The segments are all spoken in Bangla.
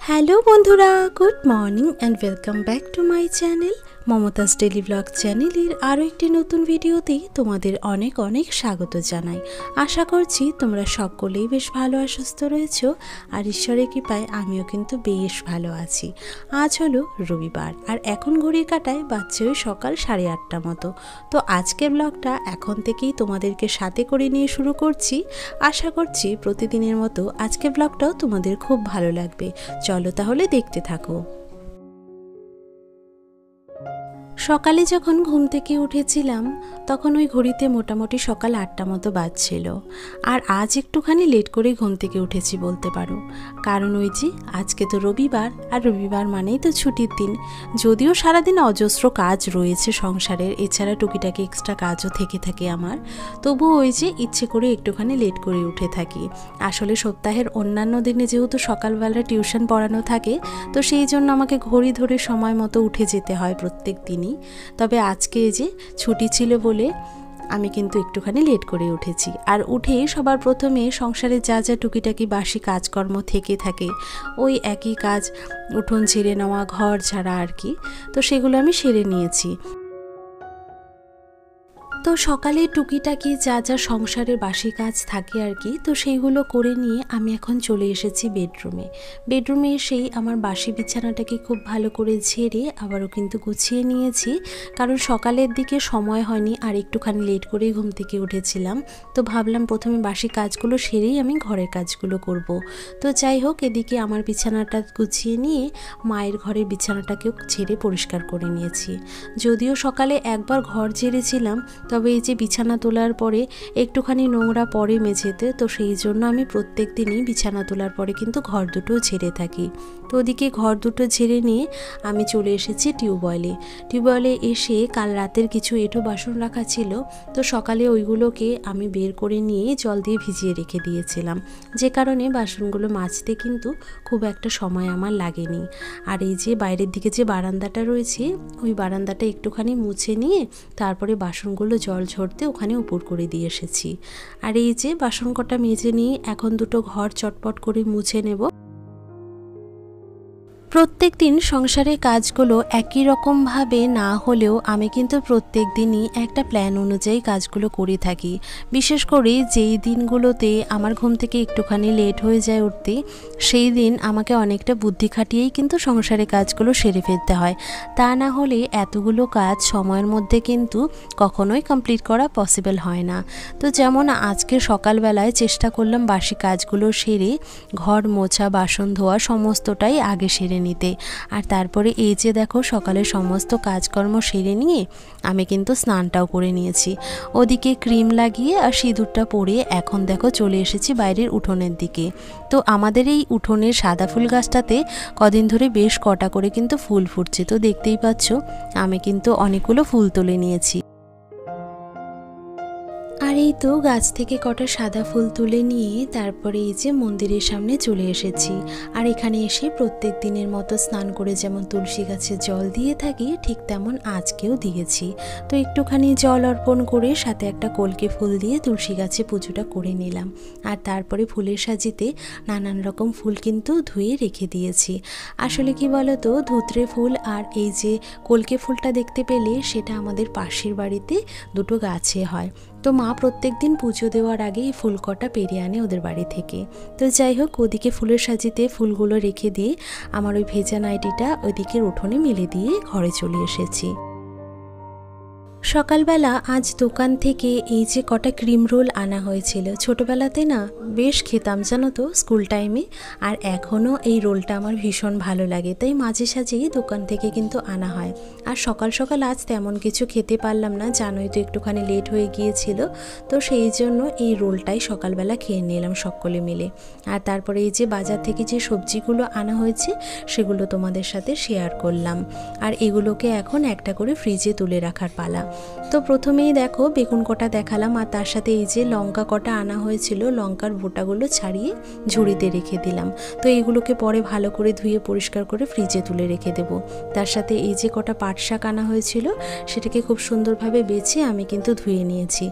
হ্যালো বন্ধুরা, good morning and welcome back to my channel Mumtaz daily blog চ্যানেলের আরও একটি নতুন ভিডিওতে তোমাদের অনেক অনেক স্বাগত জানাই। আশা করছি তোমরা সকলেই বেশ ভালো আর সুস্থ রয়েছ, আর ঈশ্বরের কৃপায় আমিও কিন্তু বেশ ভালো আছি। আজ হলো রবিবার, আর এখন ঘড়ির কাঁটায় বাজছে ওই সকাল 8:30 মতো। তো আজকের ব্লগটা এখন থেকেই তোমাদেরকে সাথে করে নিয়ে শুরু করছি। আশা করছি প্রতিদিনের মতো আজকের ব্লগটাও তোমাদের খুব ভালো লাগবে। চলো তাহলে দেখতে থাকো। সকালে যখন ঘুম থেকে উঠেছিলাম তখন ওই ঘড়িতে মোটামুটি সকাল 8টা মতো বাজছিল। আর আজ একটুখানি লেট করে ঘুম থেকে উঠেছি বলতে পারো, কারণ ওই যে আজকে তো রবিবার, আর রবিবার মানেই তো ছুটির দিন। যদিও সারাদিন অজস্র কাজ রয়েছে সংসারের, এছাড়া টুকিটাকি এক্সট্রা কাজও থেকে থাকে আমার, তবুও ওই যে ইচ্ছে করে একটুখানি লেট করে উঠে থাকি। আসলে সপ্তাহের অন্যান্য দিনে যেহেতু সকালবেলা টিউশন পড়ানো থাকে, তো সেই জন্য আমাকে ঘড়ি ধরে সময় মতো উঠে যেতে হয় প্রত্যেক দিনই। তবে আজকে যে ছুটি ছিল বলে আমি কিন্তু একটুখানি লেট করে উঠেছি। আর উঠে সবার প্রথমে সংসারে যা যা টুকিটাকি বাসি কাজকর্ম থেকে থাকে, ওই একই কাজ, উঠোন ঝেড়ে নেওয়া, ঘর ঝাড়া আর কি, তো সেগুলো আমি সেরে নিয়েছি। তো সকালে টুকিটাকি যা যা সংসারের বাসি কাজ থাকে আর কি, তো সেইগুলো করে নিয়ে আমি এখন চলে এসেছি বেডরুমে এসেই আমার বাসি বিছানাটাকে খুব ভালো করে ঝেড়ে আবারও কিন্তু গুছিয়ে নিয়েছি, কারণ সকালের দিকে সময় হয়নি আর একটুখানি লেট করেই ঘুম থেকে উঠেছিলাম। তো ভাবলাম প্রথমে বাসি কাজগুলো সেরেই আমি ঘরের কাজগুলো করব। তো যাই হোক, এদিকে আমার বিছানাটা গুছিয়ে নিয়ে মায়ের ঘরের বিছানাটাকেও ঝেড়ে পরিষ্কার করে নিয়েছি। যদিও সকালে একবার ঘর ঝেড়েছিলাম, তবে এই যে বিছানা তোলার পরে একটুখানি নোংরা পড়ে মেঝেতে, তো সেই জন্য আমি প্রত্যেক দিনই বিছানা তোলার পরে কিন্তু ঘর দুটো ঝেড়ে থাকি। তো ওদিকে ঘর দুটো ঝেড়ে নিয়ে আমি চলে এসেছি টিউবওয়েলে এসে কাল রাতের কিছু এঁটো বাসন রাখা ছিল, তো সকালে ওইগুলোকে আমি বের করে নিয়ে জল দিয়ে ভিজিয়ে রেখে দিয়েছিলাম, যে কারণে বাসনগুলো মাজতে কিন্তু খুব একটা সময় আমার লাগেনি। আর এই যে বাইরের দিকে যে বারান্দাটা রয়েছে, ওই বারান্দাটা একটুখানি মুছে নিয়ে তারপরে বাসনগুলো জল ঝরতে ওখানে উপর করে দিয়ে এসেছি। আর এই যে বাসন কটা মেজে নিয়ে এখন দুটো ঘর চটপট করে মুছে নেব। প্রত্যেক দিন সংসারের কাজগুলো একই রকমভাবে না হলেও আমি কিন্তু প্রত্যেক দিনই একটা প্ল্যান অনুযায়ী কাজগুলো করে থাকি। বিশেষ করে যেই দিনগুলোতে আমার ঘুম থেকে একটুখানি লেট হয়ে যায় উঠতে, সেই দিন আমাকে অনেকটা বুদ্ধি খাটিয়েই কিন্তু সংসারের কাজগুলো সেরে ফেলতে হয়। তা না হলে এতগুলো কাজ সময়ের মধ্যে কিন্তু কখনোই কমপ্লিট করা পসিবল হয় না। তো যেমন আজকে সকালবেলায় চেষ্টা করলাম বাসি কাজগুলো সেরে ঘর মোছা, বাসন ধোয়া সমস্তটাই আগে সেরে নিতে। আর তারপরে এই যে দেখো, সকালে সমস্ত কাজকর্ম সেরে নিয়ে আমি কিন্তু স্নানটাও করে নিয়েছি। ওদিকে ক্রিম লাগিয়ে আর সিঁদুরটা পরে এখন দেখো চলে এসেছি বাইরের উঠোনের দিকে। তো আমাদের এই উঠোনের সাদা ফুল গাছটাতে কদিন ধরে বেশ কটা করে কিন্তু ফুল ফুটছে, তো দেখতেই পাচ্ছ আমি কিন্তু অনেকগুলো ফুল তুলে নিয়েছি। আর এই তো গাছ থেকে কটা সাদা ফুল তুলে নিয়ে তারপরে এই যে মন্দিরের সামনে চলে এসেছি। আর এখানে এসে প্রত্যেক দিনের মতো স্নান করে যেমন তুলসী গাছে জল দিয়ে থাকি, ঠিক তেমন আজকেও দিয়েছি। তো একটুখানি জল অর্পণ করে সাথে একটা কলকে ফুল দিয়ে তুলসী গাছে পুজোটা করে নিলাম। আর তারপরে ফুলের সাজিতে নানান রকম ফুল কিন্তু ধুয়ে রেখে দিয়েছি। আসলে কি বলতো, ধুতরে ফুল আর এই যে কলকে ফুলটা দেখতে পেলে সেটা আমাদের পাশের বাড়িতে দুটো গাছে হয়। তো মা প্রত্যেক দিন পুজো দেওয়ার আগে এই ফুল কটা পেরিয়ে আনে ওদের বাড়ি থেকে। তো যাই হোক, ওদিকে ফুলের সাজিতে ফুলগুলো রেখে দিয়ে আমার ওই ভেজা নাইটিটা ওইদিকে উঠোনে মেলে দিয়ে ঘরে চলে এসেছি। সকালবেলা আজ দোকান থেকে এই যে কটা ক্রিম রোল আনা হয়েছিল, ছোটোবেলাতে না বেশ খেতাম জানো তো স্কুল টাইমে, আর এখনও এই রোলটা আমার ভীষণ ভালো লাগে, তাই মাঝে সাঝেই দোকান থেকে কিন্তু আনা হয়। আর সকাল সকাল আজ তেমন কিছু খেতে পারলাম না, জানোই তো একটুখানি লেট হয়ে গিয়েছিল, তো সেই জন্য এই রোলটাই সকালবেলা খেয়ে নিলাম সকলে মিলে। আর তারপরে এই যে বাজার থেকে যে সবজিগুলো আনা হয়েছে সেগুলো তোমাদের সাথে শেয়ার করলাম। আর এগুলোকে এখন একটা করে ফ্রিজে তুলে রাখার পালা। তো প্রথমেই দেখো বেগুন কটা দেখালাম, আর তার সাথে এই যে লঙ্কা কটা আনা হয়েছিল, লঙ্কার বোটাগুলো ছাড়িয়ে ঝুড়িতে রেখে দিলাম। তো এইগুলোকে পরে ভালো করে ধুয়ে পরিষ্কার করে ফ্রিজে তুলে রেখে দেবো। তার সাথে এই যে কটা পাট শাক আনা হয়েছিল সেটাকে খুব সুন্দরভাবে বেছে আমি কিন্তু ধুয়ে নিয়েছি।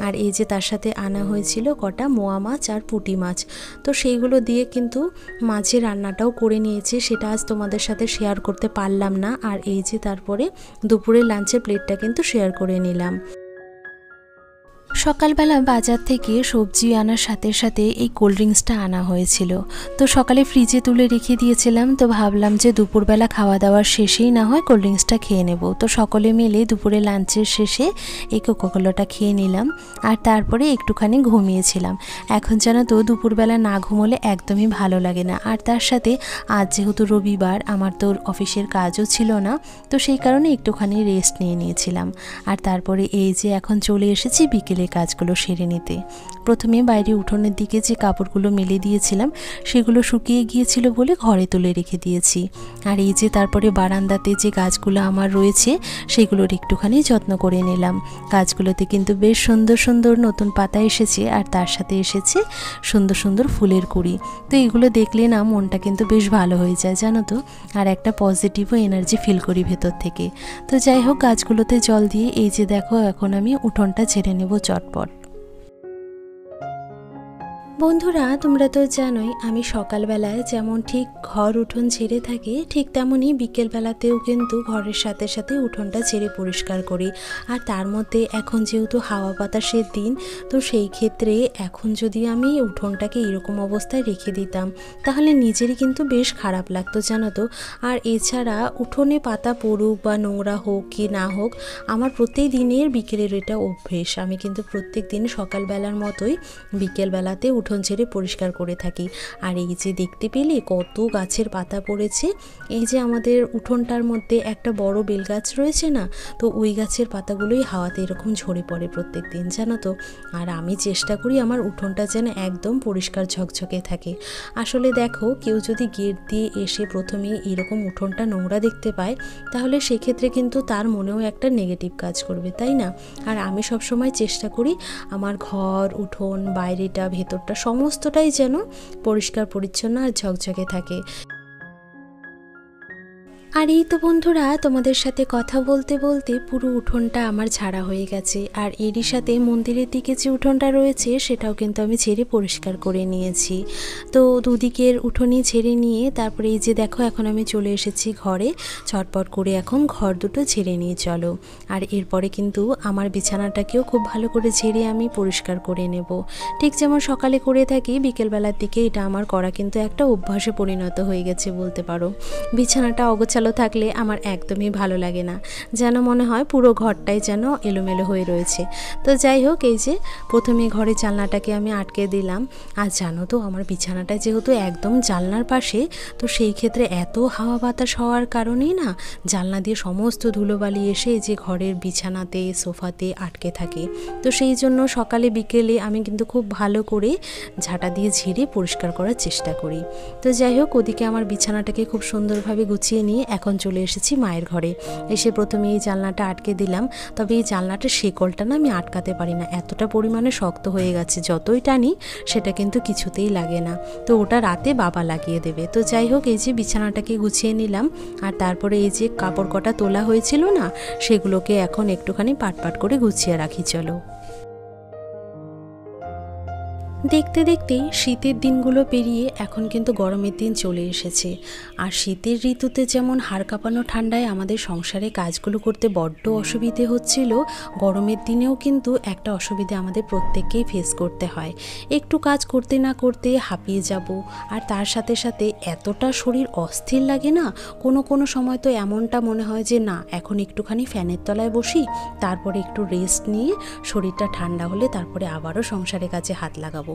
আর এই যে তার সাথে আনা হয়েছিল কটা মোয়া মাছ আর পুঁটি মাছ, তো সেইগুলো দিয়ে কিন্তু মাছের রান্নাটাও করে নিয়েছি, সেটা আজ তোমাদের সাথে শেয়ার করতে পারলাম না। আর এই যে তারপরে দুপুরের লাঞ্চের প্লেটটা কিন্তু শেয়ার করে নিলাম। সকালবেলা বাজার থেকে সবজি আনার সাথে সাথে এই কোল্ড ড্রিঙ্কসটা আনা হয়েছিল, তো সকালে ফ্রিজে তুলে রেখে দিয়েছিলাম। তো ভাবলাম যে দুপুরবেলা খাওয়া দাওয়ার শেষেই না হয় কোল্ড ড্রিঙ্কসটা খেয়ে নেব। তো সকলে মিলে দুপুরে লাঞ্চের শেষে এই কোকাকোলাটা খেয়ে নিলাম, আর তারপরে একটুখানি ঘুমিয়েছিলাম। এখন যেন তো দুপুরবেলা না ঘুমোলে একদমই ভালো লাগে না। আর তার সাথে আজ যেহেতু রবিবার, আমার তো অফিসের কাজও ছিল না, তো সেই কারণে একটুখানি রেস্ট নিয়ে নিয়েছিলাম। আর তারপরে এই যে এখন চলে এসেছি বিকেলে কাজগুলো সেরে নিতে। প্রথমে বাইরে উঠোনের দিকে যে কাপড়গুলো মেলে দিয়েছিলাম সেগুলো শুকিয়ে গিয়েছিল বলে ঘরে তুলে রেখে দিয়েছি। আর এই যে তারপরে বারান্দাতে যে গাছগুলো আমার রয়েছে সেগুলোর একটুখানি যত্ন করে নিলাম। গাছগুলোতে কিন্তু বেশ সুন্দর সুন্দর নতুন পাতা এসেছে, আর তার সাথে এসেছে সুন্দর সুন্দর ফুলের কুঁড়ি। তো এগুলো দেখলে না মনটা কিন্তু বেশ ভালো হয়ে যায় জানো তো, আর একটা পজিটিভও এনার্জি ফিল করি ভেতর থেকে। তো যাই হোক, গাছগুলোতে জল দিয়ে এই যে দেখো এখন আমি উঠোনটা ঝেড়ে নেব চটপট। বন্ধুরা, তোমরা তো জানোই আমি সকালবেলায় যেমন ঠিক ঘর উঠোন ঝেড়ে থাকি, ঠিক তেমনই বিকেলবেলাতেও কিন্তু ঘরের সাথে সাথে উঠোনটা ঝেড়ে পরিষ্কার করি। আর তার মধ্যে এখন যেহেতু হাওয়া বাতাসের দিন, তো সেই ক্ষেত্রে এখন যদি আমি উঠোনটাকে এরকম অবস্থায় রেখে দিতাম তাহলে নিজেরই কিন্তু বেশ খারাপ লাগতো জানো তো। আর এছাড়া উঠোনে পাতা পড়ুক বা নোংরা হোক কি না হোক, আমার প্রত্যেক দিনের বিকেলের এটা অভ্যেস। আমি কিন্তু প্রত্যেক দিন সকালবেলার মতোই বিকেলবেলাতে উঠোন ঝেড়ে পরিষ্কার করে থাকি। আর এই যে দেখতে পেলে কত গাছের পাতা পড়েছে, এই যে আমাদের উঠোনটার মধ্যে একটা বড় বেল গাছ রয়েছে না, তো ওই গাছের পাতাগুলোই হাওয়াতে এরকম ঝরে পড়ে প্রত্যেক দিন জানো তো। আর আমি চেষ্টা করি আমার উঠোনটা যেন একদম পরিষ্কার ঝকঝকে থাকে। আসলে দেখো, কেউ যদি গেট দিয়ে এসে প্রথমে এরকম উঠোনটা নোংরা দেখতে পায় তাহলে সেক্ষেত্রে কিন্তু তার মনেও একটা নেগেটিভ কাজ করবে, তাই না? আর আমি সবসময় চেষ্টা করি আমার ঘর, উঠোন, বাইরেটা, ভেতরটা সমস্তটাই যেন পরিষ্কার পরিচ্ছন্ন আর ঝকঝকে থাকে। আর এই তো বন্ধুরা, তোমাদের সাথে কথা বলতে বলতে পুরো উঠোনটা আমার ঝাড়া হয়ে গেছে। আর এরই সাথে মন্দিরের দিকে যে উঠোনটা রয়েছে সেটাও কিন্তু আমি ঝেড়ে পরিষ্কার করে নিয়েছি। তো দুদিকের উঠোনই ঝেড়ে নিয়ে তারপরে এই যে দেখো এখন আমি চলে এসেছি ঘরে। ছটপট করে এখন ঘর দুটো ঝেড়ে নিয়ে চলো। আর এরপরে কিন্তু আমার বিছানাটাকেও খুব ভালো করে ঝেড়ে আমি পরিষ্কার করে নেব। ঠিক যেমন সকালে করে থাকি, বিকেলবেলার দিকে এটা আমার করা কিন্তু একটা অভ্যাসে পরিণত হয়ে গেছে বলতে পারো। বিছানাটা অগোছালো থাকলে আমার একদমই ভালো লাগে না, যেন মনে হয় পুরো ঘরটাই যেন এলোমেলো হয়ে রয়েছে। তো যাই হোক, এই যে প্রথমে ঘরের জানলাটাকে আমি আটকে দিলাম। আর জানো তো, আমার বিছানাটা যেহেতু একদম জানলার পাশে, তো সেই ক্ষেত্রে এত হাওয়া বাতাস হওয়ার কারণেই না জানলা দিয়ে সমস্ত ধুলোবালি এসে যে ঘরের বিছানাতে, সোফাতে আটকে থাকে। তো সেই জন্য সকালে বিকেলে আমি কিন্তু খুব ভালো করে ঝাঁটা দিয়ে ঝেড়ে পরিষ্কার করার চেষ্টা করি। তো যাই হোক, ওদিকে আমার বিছানাটাকে খুব সুন্দরভাবে গুছিয়ে নিয়ে এখন চলে এসেছি মায়ের ঘরে। এসে প্রথমে এই জানলাটা আটকে দিলাম, তবে এই জানলাটার শেকলটা না আমি আটকাতে পারি না, এতটা পরিমাণে শক্ত হয়ে গেছে, যতই টানি সেটা কিন্তু কিছুতেই লাগে না। তো ওটা রাতে বাবা লাগিয়ে দেবে। তো যাই হোক, এই যে বিছানাটাকে গুছিয়ে নিলাম। আর তারপরে এই যে কাপড় কটা তোলা হয়েছিল না, সেগুলোকে এখন একটুখানি পাট পাট করে গুছিয়ে রাখি চলো। দেখতে দেখতেই শীতের দিনগুলো পেরিয়ে এখন কিন্তু গরমের দিন চলে এসেছে। আর শীতের ঋতুতে যেমন হাড় কাঁপানো ঠান্ডায় আমাদের সংসারে কাজগুলো করতে বড্ড অসুবিধে হচ্ছিল, গরমের দিনেও কিন্তু একটা অসুবিধে আমাদের প্রত্যেককেই ফেস করতে হয়। একটু কাজ করতে না করতে হাঁপিয়ে যাব, আর তার সাথে সাথে এতটা শরীর অস্থির লাগে না, কোনো সময় তো এমনটা মনে হয় যে না, এখন একটুখানি ফ্যানের তলায় বসি, তারপরে একটু রেস্ট নিয়ে শরীরটা ঠান্ডা হলে তারপরে আবারও সংসারের কাজে হাত লাগাবো।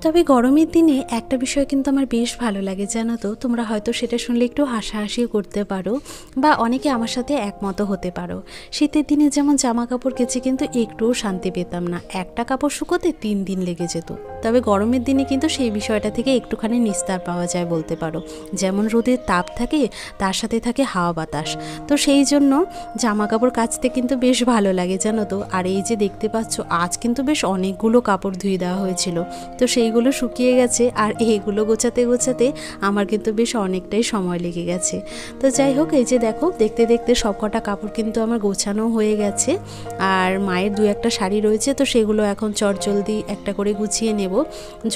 তবে গরমের দিনে একটা বিষয় কিন্তু আমার বেশ ভালো লাগে জানো তো, তোমরা হয়তো সেটা শুনলে একটু হাসাহাসিও করতে পারো বা অনেকে আমার সাথে একমত হতে পারো। শীতের দিনে যেমন জামা কাপড় কেচে কিন্তু একটুও শান্তি পেতাম না, একটা কাপড় শুকোতে 3 দিন লেগে যেত। তবে গরমের দিনে কিন্তু সেই বিষয়টা থেকে একটুখানি নিস্তার পাওয়া যায় বলতে পারো। যেমন রোদের তাপ থাকে, তার সাথে থাকে হাওয়া বাতাস, তো সেই জন্য জামা কাপড় কাচতে কিন্তু বেশ ভালো লাগে জানো তো। আর এই যে দেখতে পাচ্ছ, আজ কিন্তু বেশ অনেকগুলো কাপড় ধুয়ে দেওয়া হয়েছিল, তো সেইগুলো শুকিয়ে গেছে। আর এইগুলো গোছাতে গোছাতে আমার কিন্তু বেশ অনেকটাই সময় লেগে গেছে। তো যাই হোক, এই যে দেখো, দেখতে দেখতে সব কটা কাপড় কিন্তু আমার গোছানো হয়ে গেছে। আর মায়ের দু একটা শাড়ি রয়েছে, তো সেগুলো এখন চটজলদি একটা করে গুছিয়ে নেব।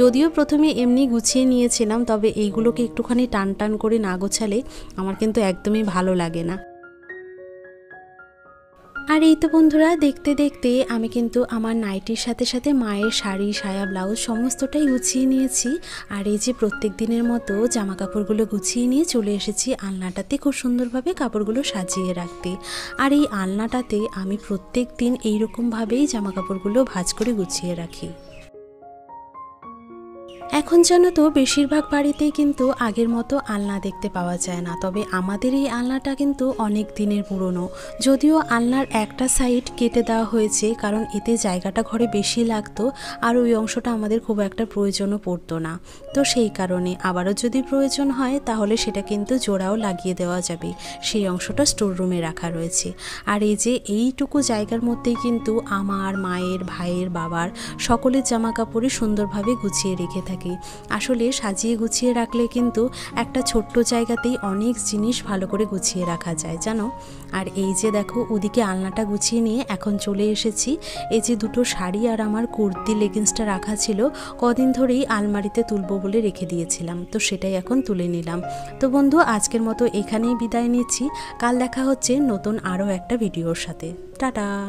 যদিও প্রথমে এমনি গুছিয়ে নিয়েছিলাম, তবে এইগুলোকে একটুখানি টান টান করে না গোছালে আমার কিন্তু একদমই ভালো লাগে না। আর এই তো বন্ধুরা, দেখতে দেখতে আমি কিন্তু আমার নাইটির সাথে সাথে মায়ের শাড়ি, সায়া, ব্লাউজ সমস্তটাই গুছিয়ে নিয়েছি। আর এই যে প্রত্যেক দিনের মতো জামা কাপড়গুলো গুছিয়ে নিয়ে চলে এসেছি আলনাটাতে খুব সুন্দরভাবে কাপড়গুলো সাজিয়ে রাখতে। আর এই আলনাটাতে আমি প্রত্যেক দিন এইরকমভাবেই জামা কাপড়গুলো ভাঁজ করে গুছিয়ে রাখি। এখন জানো তো, বেশিরভাগ বাড়িতেই কিন্তু আগের মতো আলনা দেখতে পাওয়া যায় না। তবে আমাদের এই আলনাটা কিন্তু অনেক দিনের পুরনো। যদিও আলনার একটা সাইড কেটে দেওয়া হয়েছে, কারণ এতে জায়গাটা ঘরে বেশি লাগতো, আর ওই অংশটা আমাদের খুব একটা প্রয়োজনও পড়তো না। তো সেই কারণে আবারও যদি প্রয়োজন হয় তাহলে সেটা কিন্তু জোড়াও লাগিয়ে দেওয়া যাবে। সেই অংশটা স্টোর রুমে রাখা রয়েছে। আর এই যে এইটুকু জায়গার মধ্যেই কিন্তু আমার, মায়ের, ভাইয়ের, বাবার সকলের জামা কাপড়ই সুন্দরভাবে গুছিয়ে রেখে থাকি। আসলে সাজিয়ে গুছিয়ে রাখলে কিন্তু একটা ছোট্ট জায়গাতেই অনেক জিনিস ভালো করে গুছিয়ে রাখা যায় জানো। আর এই যে দেখো, ওদিকে আলনাটা গুছিয়ে নিয়ে এখন চলে এসেছি। এই যে দুটো শাড়ি আর আমার কুর্তি লেগিংসটা রাখা ছিল, কদিন ধরেই আলমারিতে তুলবো বলে রেখে দিয়েছিলাম, তো সেটাই এখন তুলে নিলাম। তো বন্ধু, আজকের মতো এখানেই বিদায় নিচ্ছি। কাল দেখা হচ্ছে নতুন আরও একটা ভিডিওর সাথে। টাটা।